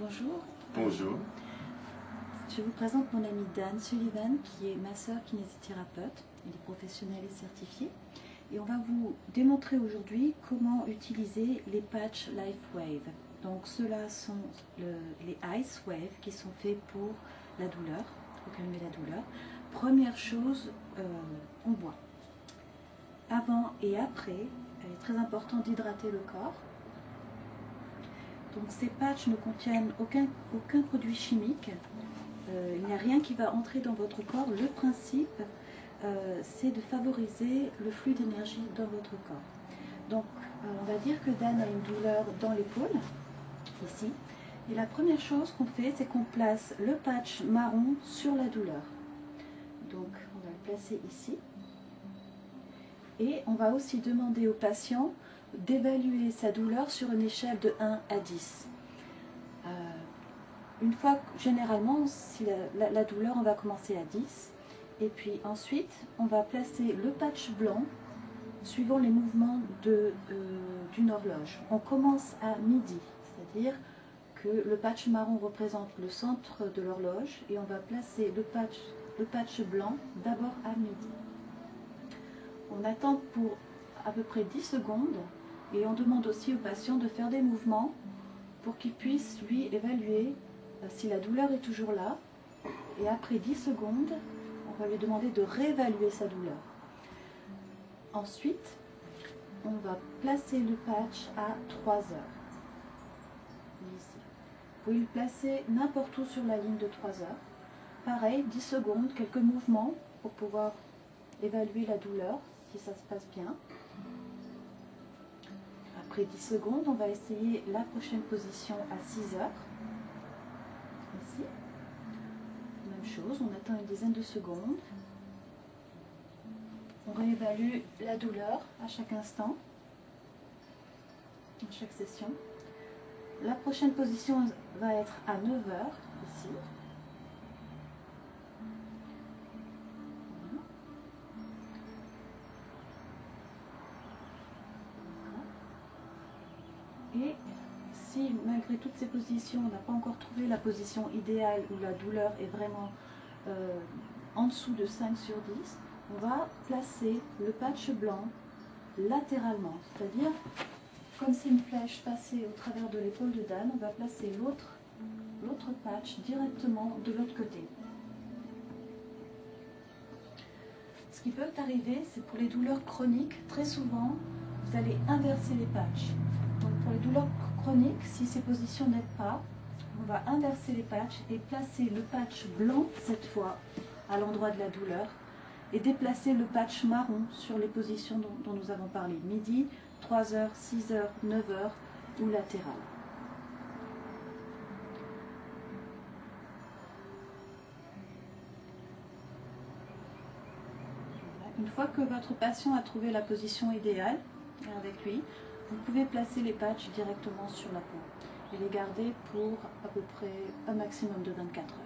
Bonjour. Bonjour. Je vous présente mon ami Dan Sullivan, qui est masseur kinésithérapeute. Il est professionnel et certifié. Et on va vous démontrer aujourd'hui comment utiliser les patchs LifeWave. Donc ceux-là sont les Ice Wave qui sont faits pour la douleur, pour calmer la douleur. Première chose, on boit. Avant et après, il est très important d'hydrater le corps. Donc ces patchs ne contiennent aucun produit chimique. Il n'y a rien qui va entrer dans votre corps. Le principe, c'est de favoriser le flux d'énergie dans votre corps. Donc, on va dire que Dan a une douleur dans l'épaule, ici. Et la première chose qu'on fait, c'est qu'on place le patch marron sur la douleur. Donc, on va le placer ici. Et on va aussi demander au patient d'évaluer sa douleur sur une échelle de 1 à 10. Une fois, généralement, si la douleur, on va commencer à 10. Et puis ensuite, on va placer le patch blanc suivant les mouvements d'une horloge. On commence à midi, c'est-à-dire que le patch marron représente le centre de l'horloge et on va placer le patch blanc d'abord à midi. On attend pour à peu près 10 secondes et on demande aussi au patient de faire des mouvements pour qu'il puisse, lui, évaluer si la douleur est toujours là. Et après 10 secondes, on va lui demander de réévaluer sa douleur. Ensuite, on va placer le patch à 3 heures. Ici. Vous pouvez le placer n'importe où sur la ligne de 3 heures. Pareil, 10 secondes, quelques mouvements pour pouvoir évaluer la douleur, si ça se passe bien. Après 10 secondes, on va essayer la prochaine position à 6 heures. Ici. Même chose, on attend une dizaine de secondes. On réévalue la douleur à chaque instant, à chaque session. La prochaine position va être à 9 heures, ici. Et si malgré toutes ces positions, on n'a pas encore trouvé la position idéale où la douleur est vraiment en dessous de 5 sur 10, on va placer le patch blanc latéralement, c'est-à-dire comme si une flèche passait au travers de l'épaule de Dan, on va placer l'autre patch directement de l'autre côté. Ce qui peut arriver, c'est pour les douleurs chroniques, très souvent, vous allez inverser les patchs. Donc pour les douleurs chroniques, si ces positions n'aident pas, on va inverser les patchs et placer le patch blanc, cette fois, à l'endroit de la douleur, et déplacer le patch marron sur les positions dont nous avons parlé, midi, 3 heures, 6 heures, 9 heures ou latéral. Une fois que votre patient a trouvé la position idéale avec lui, vous pouvez placer les patchs directement sur la peau et les garder pour à peu près un maximum de 24 heures.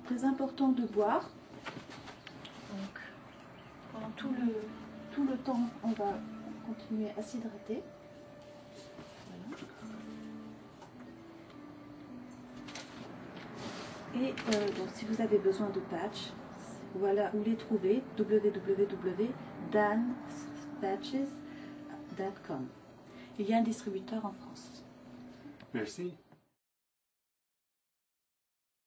Très important de boire. Donc, pendant tout le temps, on va continuer à s'hydrater. Voilà. Et donc, si vous avez besoin de patchs, voilà où les trouver, www.danspatches.com. Il y a un distributeur en France. Merci.